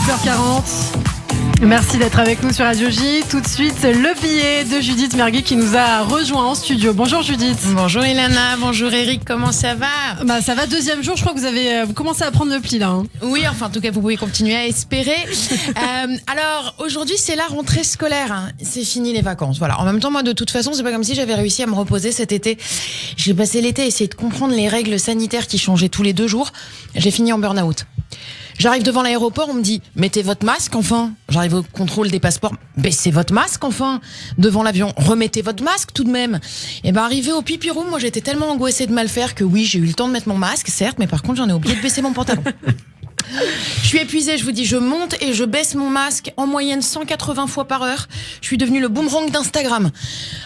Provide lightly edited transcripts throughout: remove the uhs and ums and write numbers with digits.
8h40. Merci d'être avec nous sur Radio J. Tout de suite, le billet de Judith Mergui qui nous a rejoint en studio. Bonjour Judith. Bonjour Ilana, bonjour Eric, comment ça va ? Ça va, deuxième jour, je crois que vous commencez à prendre le pli là. Hein. Oui, enfin en tout cas vous pouvez continuer à espérer. Alors aujourd'hui c'est la rentrée scolaire, hein. C'est fini les vacances. Voilà. En même temps moi de toute façon c'est pas comme si j'avais réussi à me reposer cet été. J'ai passé l'été à essayer de comprendre les règles sanitaires qui changeaient tous les 2 jours. J'ai fini en burn-out. J'arrive devant l'aéroport, on me dit « Mettez votre masque, enfin !» J'arrive au contrôle des passeports « Baissez votre masque, enfin !» Devant l'avion, remettez votre masque tout de même. Et arrivé au pipi room, moi j'étais tellement angoissée de mal faire que oui, j'ai eu le temps de mettre mon masque, certes, mais par contre j'en ai oublié de baisser mon pantalon. Je suis épuisée, je vous dis, je monte et je baisse mon masque en moyenne 180 fois par heure. Je suis devenue le boomerang d'Instagram.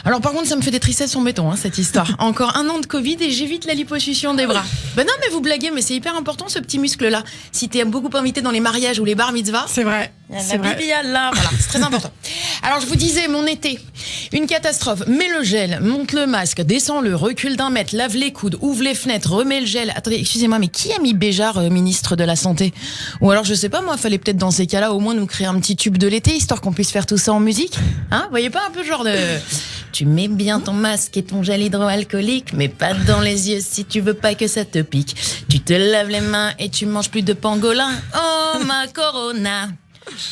Alors par contre, ça me fait des tristesses en béton, hein, cette histoire. Encore 1 an de Covid et j'évite la liposuction des bras. Non, mais vous blaguez, mais c'est hyper important ce petit muscle-là. Si t'es beaucoup invité dans les mariages ou les bar mitzvahs. C'est vrai. C'est vrai. Là, voilà, c'est très important. Alors je vous disais, mon été, une catastrophe. Mets le gel, monte le masque, descends-le, recule d'1 mètre, lave les coudes, ouvre les fenêtres, remets le gel. Attendez, excusez-moi, mais qui a mis Béjart, ministre de la Santé ? Ou alors je sais pas, moi, fallait peut-être dans ces cas-là au moins nous créer un petit tube de l'été, histoire qu'on puisse faire tout ça en musique. Hein ? Vous voyez pas un peu genre de... Tu mets bien ton masque et ton gel hydroalcoolique, mais pas dans les yeux si tu veux pas que ça te pique. Tu te laves les mains et tu manges plus de pangolin. Oh ma corona.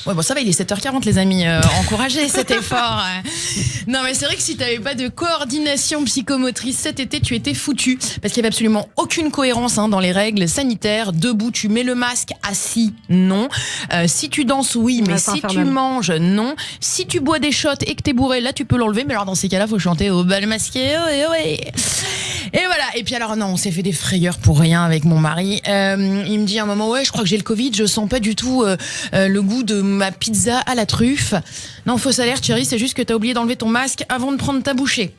Ouais, bon, ça va, il est 7h40, les amis. Encouragez cet effort. Non, mais c'est vrai que si t'avais pas de coordination psychomotrice cet été, tu étais foutu. Parce qu'il y avait absolument aucune cohérence dans les règles sanitaires. Debout, tu mets le masque. Assis, non. Si tu danses, oui, mais si tu manges, non. Si tu bois des shots et que t'es bourré, là, tu peux l'enlever. Mais alors, dans ces cas-là, faut chanter au bal masqué. Et voilà. Et puis alors, non, on s'est fait des frayeurs pour rien avec mon mari. Il me dit à un moment, ouais, je crois que j'ai le Covid. Je sens pas du tout le goût de ma pizza à la truffe. Non, fausse alerte, chérie, c'est juste que t'as oublié d'enlever ton masque avant de prendre ta bouchée.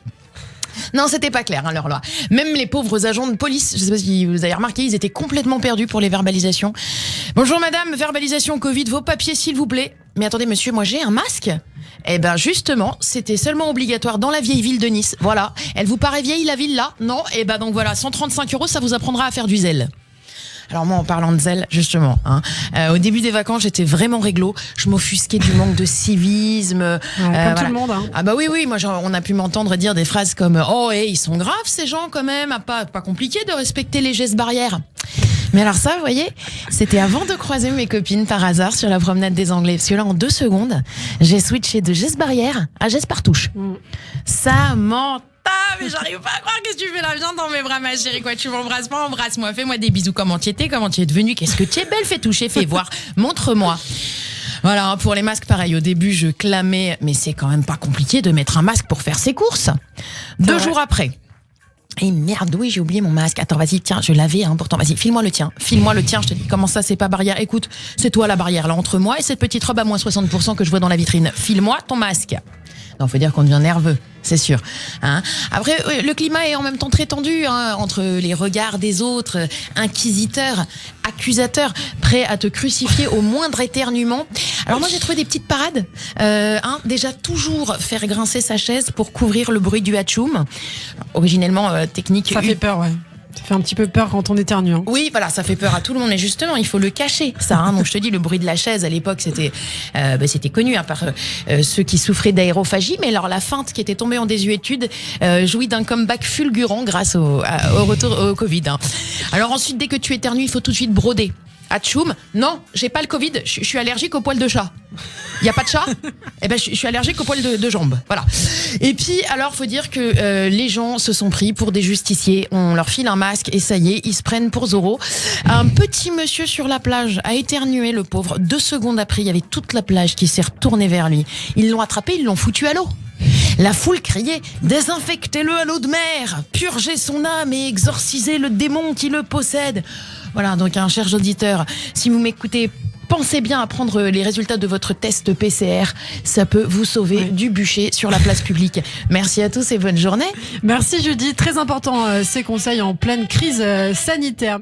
Non, c'était pas clair, leur loi. Même les pauvres agents de police, je sais pas si vous avez remarqué, ils étaient complètement perdus pour les verbalisations. Bonjour madame, verbalisation Covid, vos papiers s'il vous plaît. Mais attendez monsieur, moi j'ai un masque ? Eh ben justement, c'était seulement obligatoire dans la vieille ville de Nice. Voilà. Elle vous paraît vieille la ville là ? Non ? Eh ben donc voilà, 135 €, ça vous apprendra à faire du zèle. Alors moi, en parlant de zèle, justement, au début des vacances, j'étais vraiment réglo. Je m'offusquais du manque de civisme. Comme tout le monde. Ah bah oui, moi, on a pu m'entendre dire des phrases comme « Oh, ils sont graves ces gens quand même, pas compliqué de respecter les gestes barrières ». Mais alors ça, vous voyez, c'était avant de croiser mes copines par hasard sur la promenade des Anglais. Parce que là, en 2 secondes, j'ai switché de geste barrière à geste par touche. Ça m'en... mais j'arrive pas à croire, qu'est-ce que tu fais là? Viens dans mes bras ma chérie, quoi, tu m'embrasses pas, embrasse-moi, fais-moi des bisous, comment tu étais, comment tu es devenue, qu'est-ce que tu es belle, fais toucher, fais voir, montre-moi. Voilà, pour les masques, pareil, au début je clamais, mais c'est quand même pas compliqué de mettre un masque pour faire ses courses. 2 jours après, et merde, oui, j'ai oublié mon masque. Attends, vas-y, tiens, je l'avais, pourtant, vas-y, file-moi le tien, je te dis, comment ça, c'est pas barrière? Écoute, c'est toi la barrière, là, entre moi et cette petite robe à moins 60% que je vois dans la vitrine. File-moi ton masque. Non, faut dire qu'on devient nerveux, c'est sûr. Après, le climat est en même temps très tendu, entre les regards des autres, inquisiteurs, accusateurs, prêts à te crucifier au moindre éternuement. Alors moi, j'ai trouvé des petites parades. Déjà, toujours faire grincer sa chaise pour couvrir le bruit du hatchoum. Originellement, technique... Ça fait peur, ouais. Ça fait un petit peu peur quand on éternue. Oui, voilà, ça fait peur à tout le monde. Et justement, il faut le cacher, ça. Donc, je te dis, le bruit de la chaise, à l'époque, c'était connu par ceux qui souffraient d'aérophagie. Mais alors, la feinte qui était tombée en désuétude jouit d'un comeback fulgurant grâce au retour au Covid. Alors ensuite, dès que tu éternues, il faut tout de suite broder. Atchoum, non, j'ai pas le Covid, je suis allergique aux poils de chat. Y a pas de chat ? Eh ben, je suis allergique aux poils de jambes. Voilà. Et puis, alors, faut dire que les gens se sont pris pour des justiciers. On leur file un masque et ça y est, ils se prennent pour Zorro. Un petit monsieur sur la plage a éternué, le pauvre. 2 secondes après, il y avait toute la plage qui s'est retournée vers lui. Ils l'ont attrapé, ils l'ont foutu à l'eau. La foule criait « Désinfectez-le à l'eau de mer, purgez son âme et exorcisez le démon qui le possède !» Voilà, donc chers auditeurs, si vous m'écoutez, pensez bien à prendre les résultats de votre test PCR. Ça peut vous sauver du bûcher sur la place publique. Merci à tous et bonne journée. Merci Judith, très important ces conseils en pleine crise sanitaire.